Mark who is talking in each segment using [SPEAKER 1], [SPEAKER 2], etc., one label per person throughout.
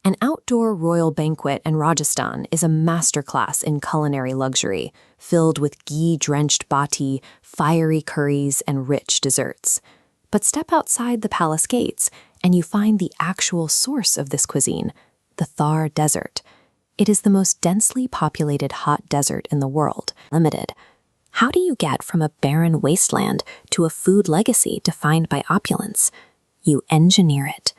[SPEAKER 1] An outdoor royal banquet in Rajasthan is a masterclass in culinary luxury, filled with ghee-drenched bati, fiery curries, and rich desserts. But step outside the palace gates, and you find the actual source of this cuisine, the Thar Desert. It is the most densely populated hot desert in the world, limited. How do you get from a barren wasteland to a food legacy defined by opulence? You engineer it.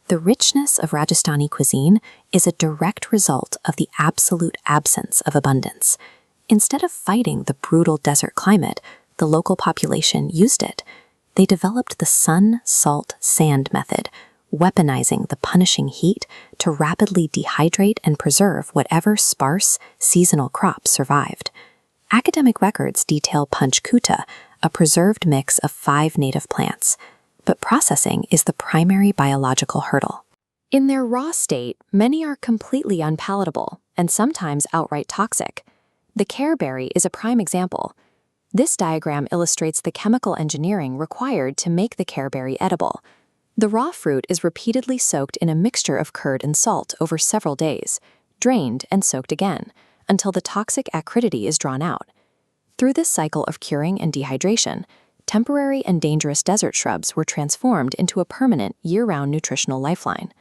[SPEAKER 1] The richness of Rajasthani cuisine is a direct result of the absolute absence of abundance. Instead of fighting the brutal desert climate, the local population used it. They developed the sun, salt, sand method, weaponizing the punishing heat to rapidly dehydrate and preserve whatever sparse, seasonal crops survived. Academic records detail panchkuta, a preserved mix of 5 native plants. But processing is the primary biological hurdle. In their raw state, many are completely unpalatable and sometimes outright toxic. The careberry is a prime example. This diagram illustrates the chemical engineering required to make the careberry edible. The raw fruit is repeatedly soaked in a mixture of curd and salt over several days, drained and soaked again, until the toxic acridity is drawn out. Through this cycle of curing and dehydration, temporary and dangerous desert shrubs were transformed into a permanent, year-round nutritional lifeline.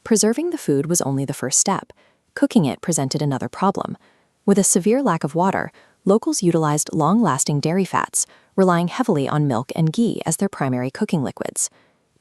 [SPEAKER 1] Preserving the food was only the first step. Cooking it presented another problem. With a severe lack of water, locals utilized long-lasting dairy fats, relying heavily on milk and ghee as their primary cooking liquids.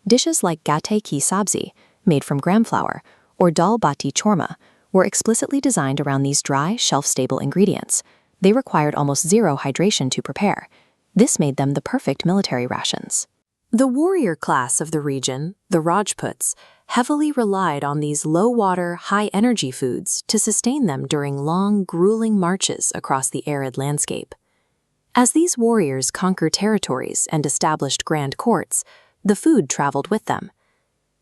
[SPEAKER 1] Dishes like gatte ki sabzi, made from gram flour, or dal bati chorma, were explicitly designed around these dry, shelf-stable ingredients. They required almost zero hydration to prepare. This made them the perfect military rations. The warrior class of the region, the Rajputs, heavily relied on these low-water, high-energy foods to sustain them during long, grueling marches across the arid landscape. As these warriors conquered territories and established grand courts, the food traveled with them.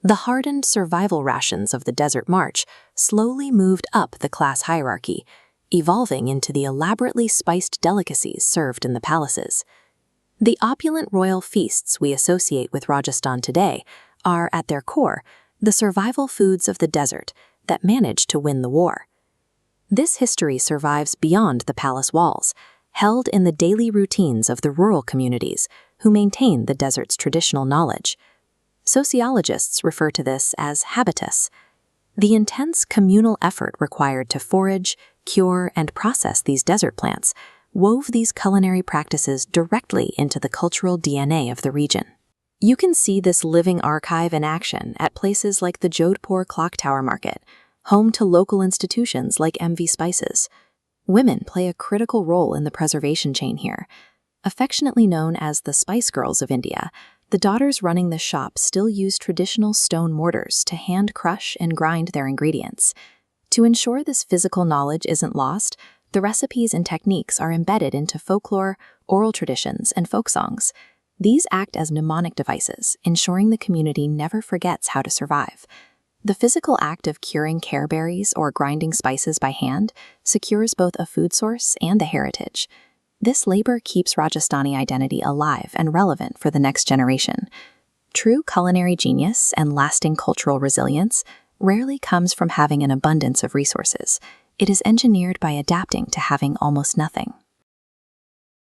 [SPEAKER 1] The hardened survival rations of the desert march slowly moved up the class hierarchy, evolving into the elaborately spiced delicacies served in the palaces. The opulent royal feasts we associate with Rajasthan today are, at their core, the survival foods of the desert that managed to win the war. This history survives beyond the palace walls, held in the daily routines of the rural communities who maintain the desert's traditional knowledge. Sociologists refer to this as habitus. The intense communal effort required to forage, cure, and process these desert plants wove these culinary practices directly into the cultural DNA of the region. You can see this living archive in action at places like the Jodhpur Clock Tower Market, home to local institutions like MV Spices. Women play a critical role in the preservation chain here. Affectionately known as the Spice Girls of India, the daughters running the shop still use traditional stone mortars to hand crush and grind their ingredients. To ensure this physical knowledge isn't lost, the recipes and techniques are embedded into folklore, oral traditions, and folk songs. These act as mnemonic devices, ensuring the community never forgets how to survive. The physical act of curing careberries or grinding spices by hand secures both a food source and a heritage. This labor keeps Rajasthani identity alive and relevant for the next generation. True culinary genius and lasting cultural resilience rarely comes from having an abundance of resources. It is engineered by adapting to having almost nothing.